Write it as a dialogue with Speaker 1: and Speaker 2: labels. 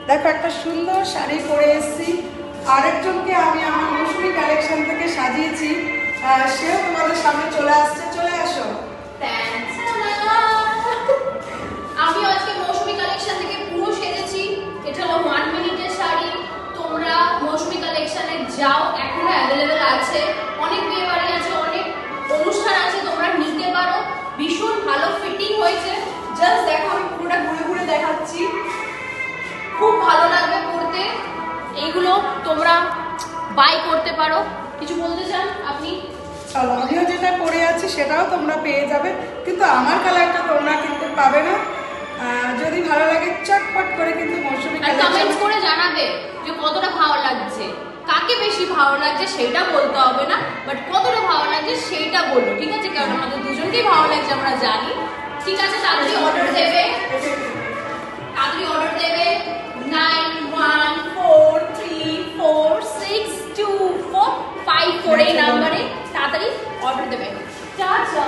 Speaker 1: দেখো একটা সুন্দর শাড়ি পরে এসেছি। আরেকজনকে আমি আমার মৌসুমী কালেকশন থেকে সাজিয়েছি, সেও তোমাদের সামনে চলে আসছে। চলে আসো।
Speaker 2: আমি আজকে মৌসুমী কালেকশন থেকে পুরো সেজেছি। এটা হলো 1 মিনিটের শাড়ি। তোমরা মৌসুমী কালেকশনে যাও, এখনো অ্যাভেলেবেল আছে। অনেক বিয়ে বাড়ি আছে, অনেক অনুষ্ঠান আছে, তোমরা নিতে পারো। ভীষণ ভালো ফিটিং হয়েছে। জাস্ট দেখো, আমি পুরোটা ঘুরে ঘুরে দেখাচ্ছি। খুব ভালো লাগবে পরতে। এইগুলো তোমরা বাই করতে পারো। কিছু বলতে চান আপনি?
Speaker 1: চলো, আমিও যেটা পরে আছি সেটাও তোমরা পেয়ে যাবে, কিন্তু আমার কালারটা তোমরা কিন্তু পাবে না। যদি ভালো লাগে চটপট করে কিন্তু মৌসুমী
Speaker 2: আর কমেন্টস করে জানাবে যে কতটা ভালো লাগছে। কাকে বেশি ভালো লাগছে সেটা বলতে হবে না, বাট কতটা ভালো লাগছে সেইটা বলবো, ঠিক আছে? কারণ আমাদের দুজনকেই ভালো লাগছে, আমরা জানি। ঠিক আছে, তাড়াতাড়ি অর্ডার দেবে, তাড়াতাড়ি অর্ডার দেবে। 91434624 5 করে এই নাম্বারে তাড়াতাড়ি অর্ডার দেবে। টাটা।